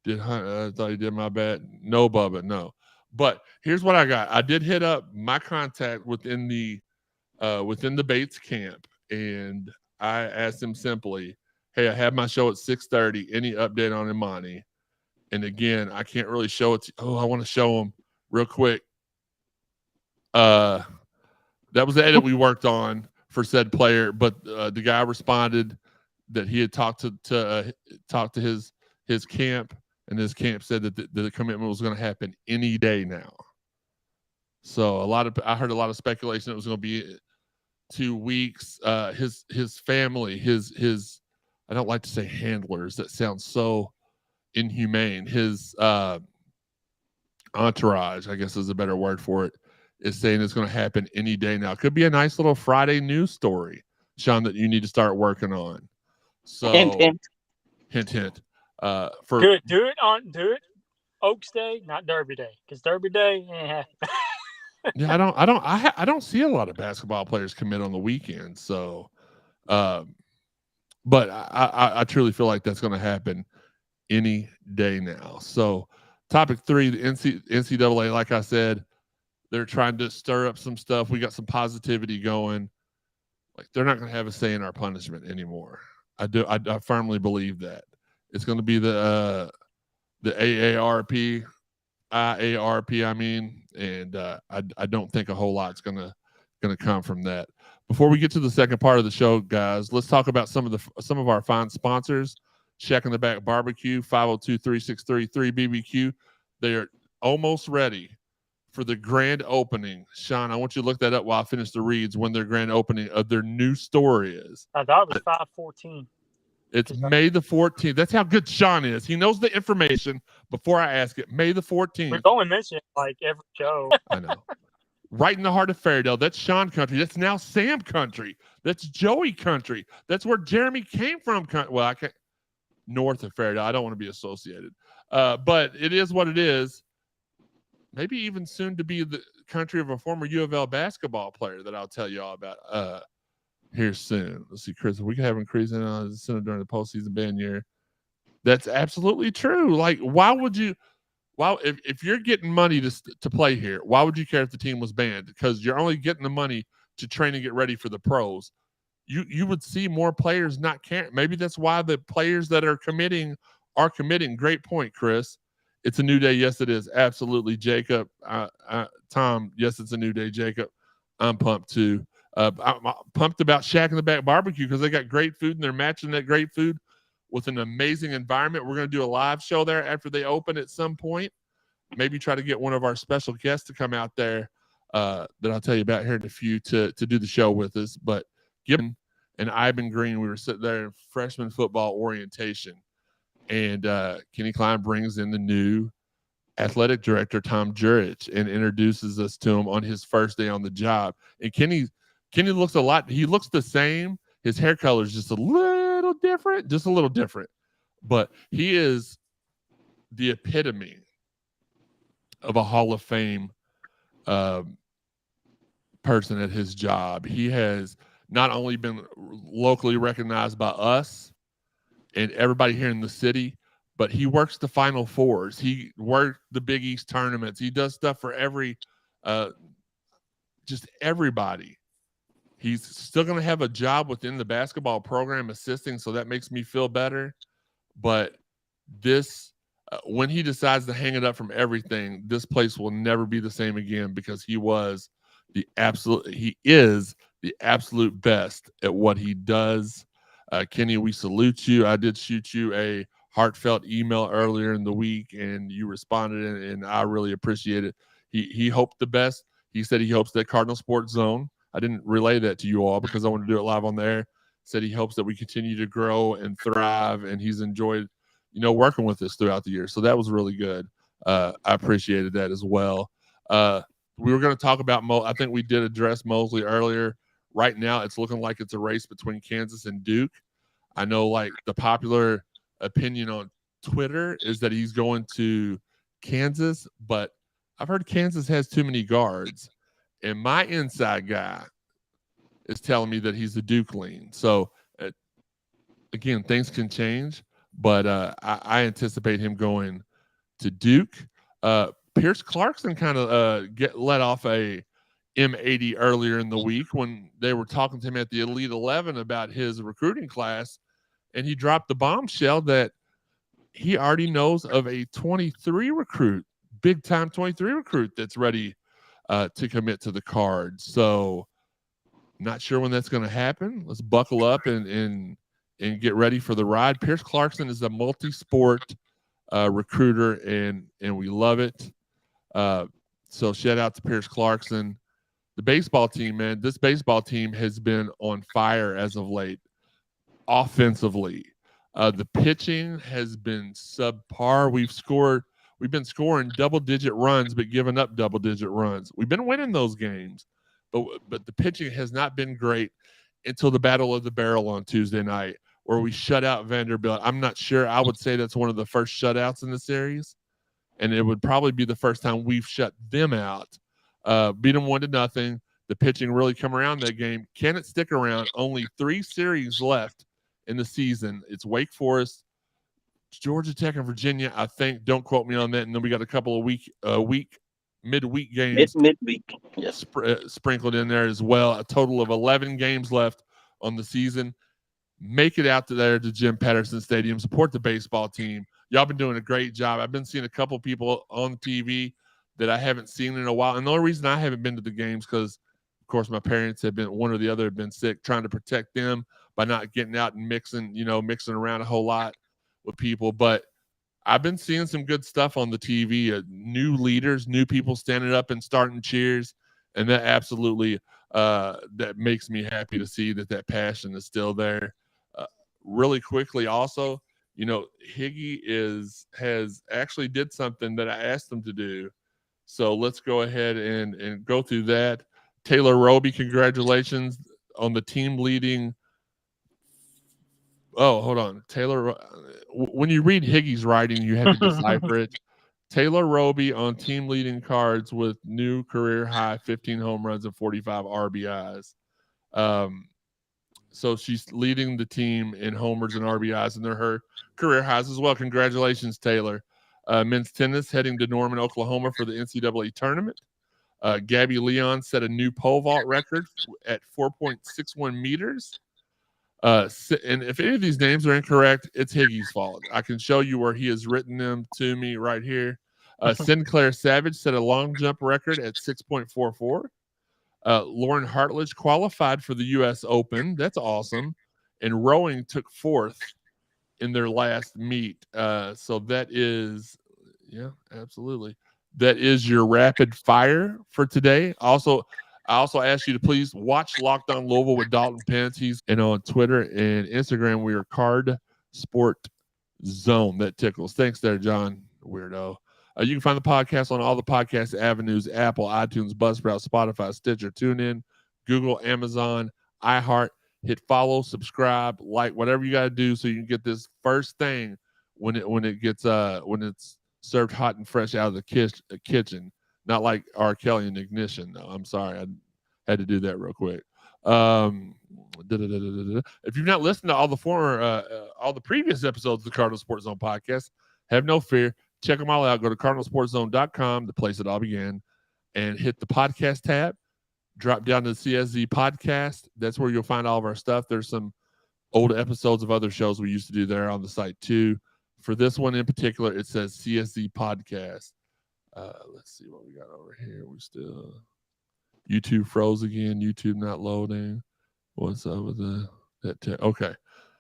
[SPEAKER 2] I thought he did my bad. No, Bubba, no. But here's what I got. I did hit up my contact within the Bates camp, and I asked him simply, "Hey, I have my show at 6:30. Any update on Emoni?" And again, I can't really show it. I want to show him real quick. That was the edit we worked on for said player, but the guy responded that he had talked to his camp, and his camp said that the commitment was going to happen any day now. So I heard a lot of speculation it was going to be 2 weeks. His family, his I don't like to say handlers. That sounds so inhumane. His entourage, I guess is a better word for it, is saying it's going to happen any day now. It could be a nice little Friday news story, Shawn, that you need to start working on. So hint.
[SPEAKER 3] Do it Oaks Day, not Derby Day, because Derby Day ain't happening.
[SPEAKER 2] Yeah, I don't see a lot of basketball players commit on the weekend. So, but I truly feel like that's going to happen any day now. So, topic 3, the NCAA, like I said, they're trying to stir up some stuff. We got some positivity going. Like, they're not going to have a say in our punishment anymore. I firmly believe that it's going to be the AARP, IARP. I mean, and I don't think a whole lot's going to come from that. Before we get to the second part of the show, guys, let's talk about some of our fine sponsors. Shack in the Back Barbecue, 502-363-3BBQ. They are almost ready for the grand opening. Shawn, I want you to look that up while I finish the reads when their grand opening of their new store is.
[SPEAKER 3] I thought it was 5/14.
[SPEAKER 2] It's May the 14th. That's how good Shawn is. He knows the information before I ask it. May the 14th.
[SPEAKER 3] We've only mentioned like every show.
[SPEAKER 2] I know. Right in the heart of Fairdale. That's Shawn country. That's now Sam country. That's Joey country. That's where Jeremy came from. Well, I can't. North of Fairdale. I don't want to be associated. But it is what it is. Maybe even soon to be the country of a former UofL basketball player that I'll tell you all about here soon. Let's see, Chris, if we can have him cruising on the center during the postseason ban year. That's absolutely true. Like, if you're getting money to play here, why would you care if the team was banned? Because you're only getting the money to train and get ready for the pros. You would see more players not caring. Maybe that's why the players that are committing. Great point, Chris. It's a new day. Yes, it is. Absolutely, Jacob. Tom, yes, it's a new day, Jacob. I'm pumped too. I'm pumped about Shack in the Back Barbecue because they got great food and they're matching that great food with an amazing environment. We're going to do a live show there after they open at some point. Maybe try to get one of our special guests to come out there that I'll tell you about here in a few to do the show with us. But Gibbon and Ivan Green, we were sitting there in freshman football orientation, and Kenny Klein brings in the new athletic director, Tom Jurich, and introduces us to him on his first day on the job. And Kenny looks he looks the same. His hair color is just a little different, but he is the epitome of a Hall of Fame person at his job. He has not only been locally recognized by us and everybody here in the city, but he works the Final Fours. He worked the Big East tournaments. He does stuff for just everybody. He's still going to have a job within the basketball program assisting, so that makes me feel better. But this, when he decides to hang it up from everything, this place will never be the same again because he is the absolute best at what he does. Kenny, we salute you. I did shoot you a heartfelt email earlier in the week, and you responded, and I really appreciate it. He hoped the best. He said he hopes that Cardinal Sports Zone, I didn't relay that to you all because I want to do it live on there, said he hopes that we continue to grow and thrive, and he's enjoyed, working with us throughout the year. So that was really good. I appreciated that as well. We were going to talk about I think we did address Mosley earlier. Right now, it's looking like it's a race between Kansas and Duke. I know, like, the popular opinion on Twitter is that he's going to Kansas, but I've heard Kansas has too many guards, and my inside guy is telling me that he's a Duke lean. So, again, things can change, but I anticipate him going to Duke. Pierce Clarkson kind of let off a M80 earlier in the week when they were talking to him at the Elite 11 about his recruiting class, and he dropped the bombshell that he already knows of a 23 recruit, big-time 23 recruit that's ready to commit to the Cards. So not sure when that's going to happen. Let's buckle up and get ready for the ride. Pierce Clarkson is a multi-sport recruiter, and we love it. So shout out to Pierce Clarkson. The baseball team, man, this baseball team has been on fire as of late offensively. The pitching has been subpar. We've been scoring double-digit runs, but giving up double-digit runs. We've been winning those games, but the pitching has not been great until the Battle of the Barrel on Tuesday night, where we shut out Vanderbilt. I'm not sure. I would say that's one of the first shutouts in the series, and it would probably be the first time we've shut them out. Beat them 1-0. The pitching really come around that game. Can it stick around? Only 3 series left in the season. It's Wake Forest, Georgia Tech, and Virginia, I think. Don't quote me on that. And then we got a couple of midweek games.
[SPEAKER 5] Midweek, yes.
[SPEAKER 2] Sprinkled in there as well. A total of 11 games left on the season. Make it out there to Jim Patterson Stadium. Support the baseball team. Y'all been doing a great job. I've been seeing a couple people on TV that I haven't seen in a while. And the only reason I haven't been to the games because, of course, my parents have been, one or the other have been sick, trying to protect them by not getting out and mixing around a whole lot with people. But I've been seeing some good stuff on the TV, new leaders, new people standing up and starting cheers. And that absolutely, that makes me happy to see that passion is still there. Really quickly also, Higgy has actually did something that I asked him to do. So let's go ahead and go through that. Taylor Roby, congratulations on the team leading. Oh, hold on. Taylor, when you read Higgy's writing, you have to decipher it. Taylor Roby on team leading Cards with new career high 15 home runs and 45 RBIs. So she's leading the team in homers and RBIs, and they're her career highs as well. Congratulations, Taylor. Men's tennis heading to Norman, Oklahoma for the NCAA tournament. Gabby Leon set a new pole vault record at 4.61 meters. And if any of these names are incorrect, it's Higgy's fault. I can show you where he has written them to me right here. Sinclair Savage set a long jump record at 6.44. Lauren Hartledge qualified for the U.S. Open. That's awesome. And rowing took 4th in their last meet. So that is, yeah, absolutely. That is your rapid fire for today. I also ask you to please watch Locked On Louisville with Dalton Pence. He's on Twitter and Instagram. We are Card Sport Zone. That tickles. Thanks there, John. Weirdo. You can find the podcast on all the podcast avenues: Apple, iTunes, Buzzsprout, Spotify, Stitcher, TuneIn, Google, Amazon, iHeart. Hit follow, subscribe, like, whatever you got to do so you can get this first thing when it's served hot and fresh out of the kitchen. Not like R. Kelly and Ignition, though. I'm sorry. I had to do that real quick. If you've not listened to all the previous episodes of the Cardinal Sports Zone podcast, have no fear. Check them all out. Go to cardinalsportszone.com, the place it all began, and hit the podcast tab. Drop down to the CSZ Podcast. That's where you'll find all of our stuff. There's some old episodes of other shows we used to do there on the site, too. For this one in particular, it says CSZ Podcast. Let's see what we got over here. We still YouTube froze again. YouTube not loading. What's up with that? Okay,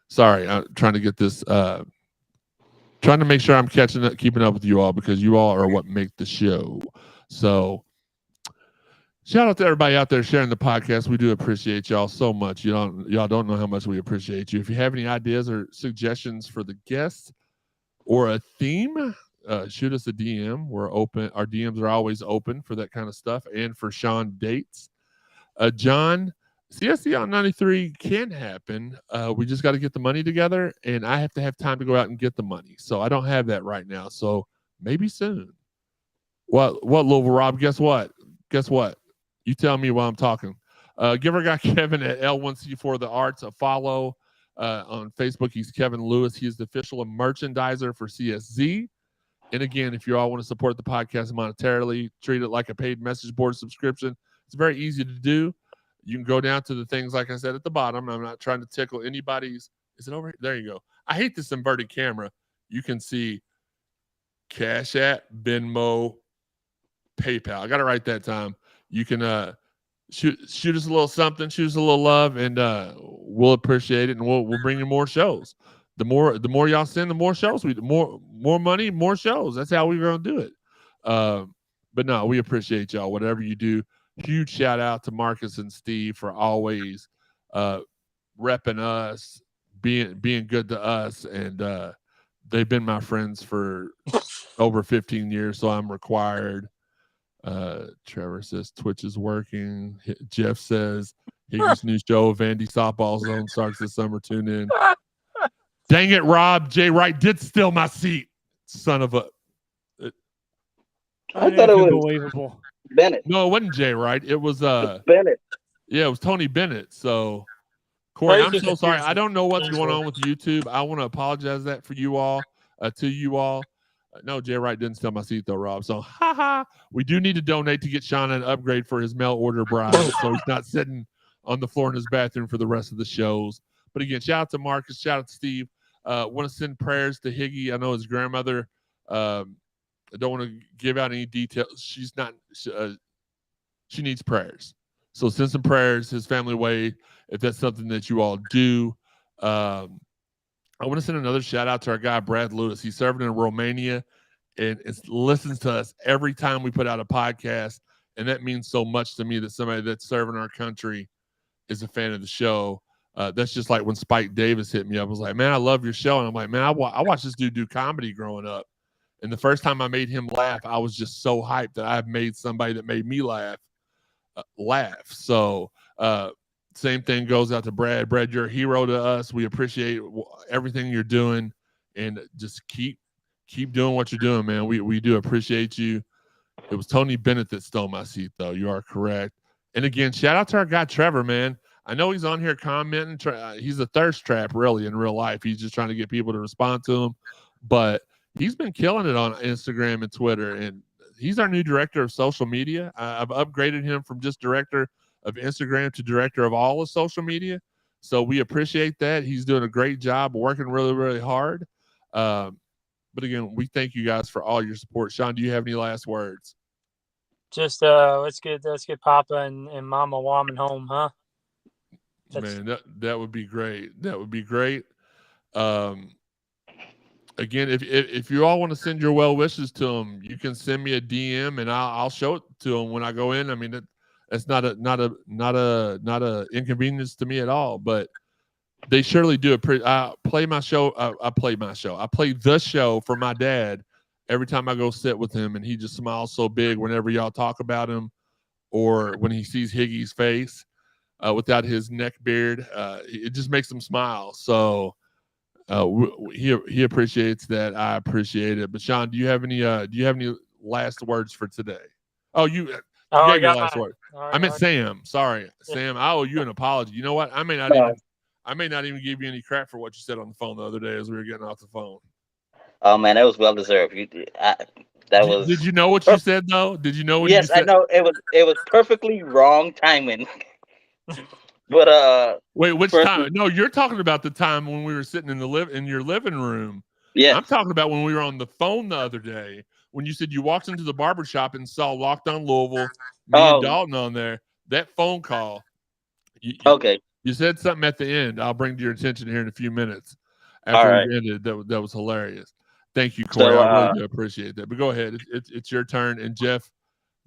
[SPEAKER 2] sorry. I'm trying to get this. Trying to make sure I'm keeping up with you all because you all are what make the show. So, shout out to everybody out there sharing the podcast. We do appreciate y'all so much. Y'all don't know how much we appreciate you. If you have any ideas or suggestions for the guests or a theme, shoot us a DM. We're open. Our DMs are always open for that kind of stuff and for Shawn dates. John, CSC on 93 can happen. We just got to get the money together, and I have to have time to go out and get the money. So I don't have that right now. So maybe soon. What, Louisville Rob? Guess what? You tell me while I'm talking. Give our guy Kevin at L1C4 The Arts a follow. On Facebook, he's Kevin Lewis. He is the official merchandiser for CSZ. And again, if you all want to support the podcast monetarily, treat it like a paid message board subscription. It's very easy to do. You can go down to the things, like I said, at the bottom. I'm not trying to tickle anybody's. Is it over here? There you go. I hate this inverted camera. You can see Cash App, Venmo, PayPal. I got it right that time. You can shoot us a little something, shoot us a little love, and we'll appreciate it, and we'll bring you more shows. The more y'all send, the more shows we do. More money, more shows. That's how we're gonna do it. But no, we appreciate y'all. Whatever you do. Huge shout out to Marcus and Steve for always repping us, being good to us, and they've been my friends for over 15 years, so I'm required. Trevor says Twitch is working. Jeff says Higgy's new show, Vandy Softball Zone, starts this summer. Tune in. Dang it, Rob. Jay Wright did steal my seat. Son of a.
[SPEAKER 5] I thought it was
[SPEAKER 3] unbelievable.
[SPEAKER 5] Bennett.
[SPEAKER 2] No, it wasn't Jay Wright. It was
[SPEAKER 5] Bennett.
[SPEAKER 2] Yeah, it was Tony Bennett. So Corey, I'm
[SPEAKER 3] Crazy
[SPEAKER 2] so sorry.
[SPEAKER 3] confusion.
[SPEAKER 2] I don't know what's going on with YouTube. I want to apologize that for you all, to you all. No, Jay Wright didn't steal my seat though, Rob. So we do need to donate to get Shawn an upgrade for his mail order bride, so he's not sitting on the floor in his bathroom for the rest of the shows. But again, shout out to Marcus, shout out to Steve. Want to send prayers to Higgy. I know his grandmother. I don't want to give out any details. She's not. She needs prayers. So send some prayers his family way if that's something that you all do. I want to send another shout out to our guy Brad Lewis. He's serving in Romania and listens to us every time we put out a podcast, and that means so much to me that somebody that's serving our country is a fan of the show. That's just like when Spike Davis hit me up. I was like, man, I love your show. And I'm like, man, I watched this dude do comedy growing up. And the first time I made him laugh, I was just so hyped that I've made somebody that made me laugh. So same thing goes out to Brad. Brad, you're a hero to us. We appreciate everything you're doing, and just keep doing what you're doing, man. We do appreciate you. It was Tony Bennett that stole my seat, though. You are correct. And again, shout out to our guy Trevor, man. I know he's on here commenting. He's a thirst trap, really, in real life. He's just trying to get people to respond to him. But he's been killing it on Instagram and Twitter. And he's our new director of social media. I've upgraded him from just director of Instagram to director of all of social media. So we appreciate that. He's doing a great job, working really, really hard. But again, we thank you guys for all your support. Shawn, do you have any last words?
[SPEAKER 3] Just let's get Papa and Mama Woman home, huh?
[SPEAKER 2] Man, that would be great. That would be great. Again, if you all want to send your well wishes to them, you can send me a DM and I'll show it to them when I go in. I mean, it's not a inconvenience to me at all. But they surely do. I play the show for my dad every time I go sit with him, and he just smiles so big whenever y'all talk about him, or when he sees Higgy's face without his neck beard. It just makes him smile. So he appreciates that. I appreciate it. But Shawn, do you have any last words for today? Oh, you gave your last word. I meant Sam. Sorry, Sam. I owe you an apology. You know what? I may not even give you any crap for what you said on the phone the other day as we were getting off the phone.
[SPEAKER 5] Oh man, that was well deserved.
[SPEAKER 2] Did you know what you said though? Did you know what you said?
[SPEAKER 5] Yes, I know. It was perfectly wrong timing. But
[SPEAKER 2] wait, which time? No, you're talking about the time when we were sitting in your living room.
[SPEAKER 5] Yeah,
[SPEAKER 2] I'm talking about when we were on the phone the other day when you said you walked into the barbershop and saw Locked On Louisville, me and Dalton on there. That phone call.
[SPEAKER 5] Okay.
[SPEAKER 2] You said something at the end. I'll bring to your attention here in a few minutes. After we ended, that was hilarious. Thank you, Corey.
[SPEAKER 5] So,
[SPEAKER 2] I really do appreciate that. But go ahead. It's your turn. And Jeff,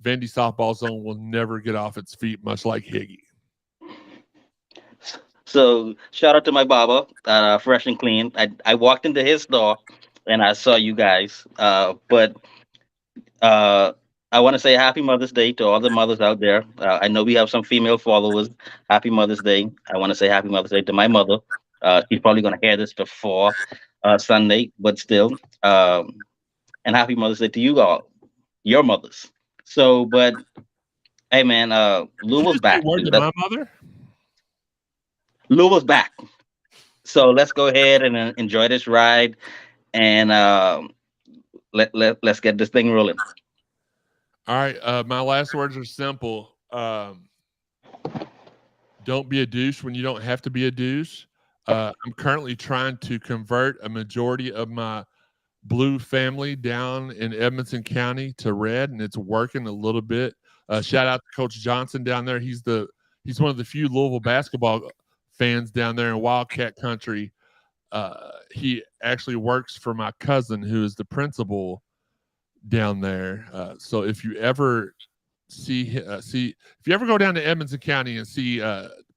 [SPEAKER 2] Vandy Softball Zone will never get off its feet, much like Higgy.
[SPEAKER 5] So shout out to my barber, Fresh and Clean. I walked into his store and I saw you guys. But I want to say Happy Mother's Day to all the mothers out there. I know we have some female followers. Happy Mother's Day. I want to say Happy Mother's Day to my mother. She's probably going to hear this before Sunday, but still. And Happy Mother's Day to you all, your mothers. So, but hey, man, Louisville's back.
[SPEAKER 2] Word to my mother?
[SPEAKER 5] Louisville's back. So let's go ahead and enjoy this ride, and let's get this thing rolling.
[SPEAKER 2] All right. My last words are simple. Don't be a douche when you don't have to be a douche. I'm currently trying to convert a majority of my blue family down in Edmonson County to red, and it's working a little bit. Shout out to Coach Johnson down there. He's one of the few Louisville basketball fans down there in Wildcat Country. He actually works for my cousin, who is the principal down there. So if you ever if you ever go down to Edmonson County and see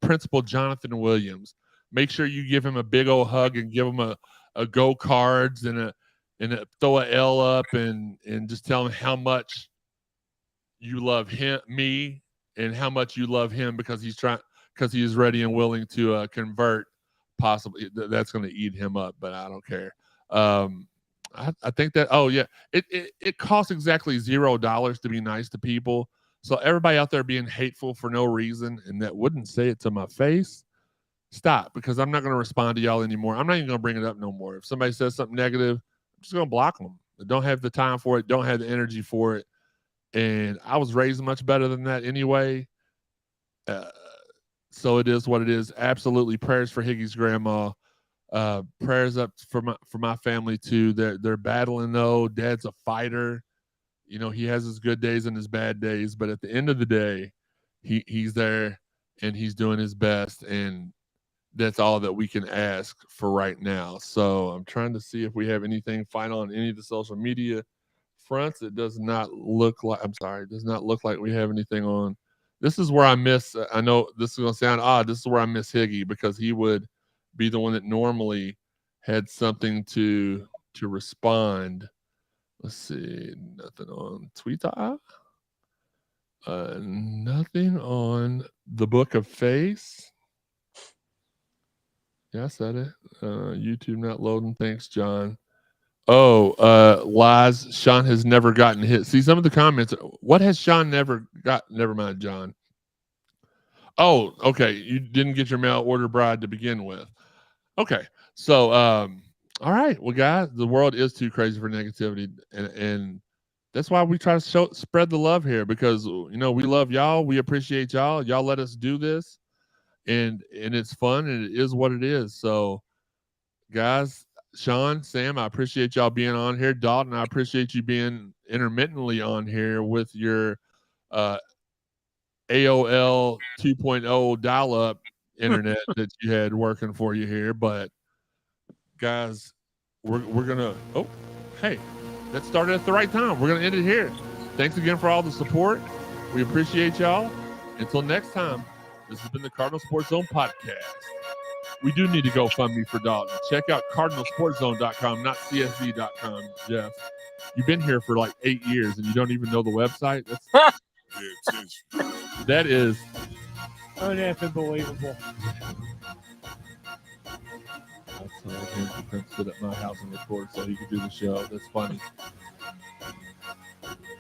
[SPEAKER 2] Principal Jonathan Williams, make sure you give him a big old hug and give him a go cards and throw a L up and just tell him how much you love me, and how much you love him because he is ready and willing to convert. Possibly that's going to eat him up, but I don't care. I think that it costs exactly $0 to be nice to people. So everybody out there being hateful for no reason and that wouldn't say it to my face, stop, because I'm not going to respond to y'all anymore. I'm not even going to bring it up no more. If somebody says something negative, I'm just going to block them. I don't have the time for it, don't have the energy for it. And I was raised much better than that anyway. So it is what it is. Absolutely. Prayers for Higgy's grandma. Prayers up for my family too. They're battling though. Dad's a fighter. You know, he has his good days and his bad days, but at the end of the day, he's there and he's doing his best, and that's all that we can ask for right now. So I'm trying to see if we have anything final on any of the social media fronts. It does not look like we have anything on. This is where I miss. I know this is going to sound odd. This is where I miss Higgy, because he would be the one that normally had something to respond. Let's see. Nothing on Twitter. Nothing on the Book of Face. Yeah, I said it. YouTube not loading. Thanks, John. Oh, lies. Shawn has never gotten hit. See, some of the comments. What has Shawn never got? Never mind, John. Oh, okay. You didn't get your mail order bride to begin with. Okay. So, all right. Well, guys, the world is too crazy for negativity. And that's why we try to spread the love here, because, you know, we love y'all. We appreciate y'all. Y'all let us do this. And it's fun, and it is what it is. So, guys, Shawn, Sam, I appreciate y'all being on here. Dalton, I appreciate you being intermittently on here with your AOL 2.0 dial-up internet that you had working for you here. But, guys, we're going to – oh, hey, that started at the right time. We're going to end it here. Thanks again for all the support. We appreciate y'all. Until next time, this has been the Cardinal Sports Zone Podcast. We do need to go fund me for Dalton. Check out CardinalSportsZone.com, not CSZ.com, Jeff. You've been here for like 8 years and you don't even know the website? That is
[SPEAKER 3] unbelievable.
[SPEAKER 2] I told him to come sit at my house and record so he could do the show. That's funny.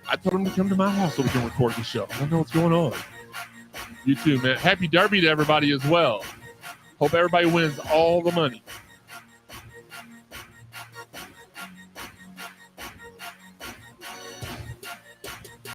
[SPEAKER 2] I told him to come to my house so we can record the show. I don't know what's going on. You too, man. Happy Derby to everybody as well. Hope everybody wins all the money.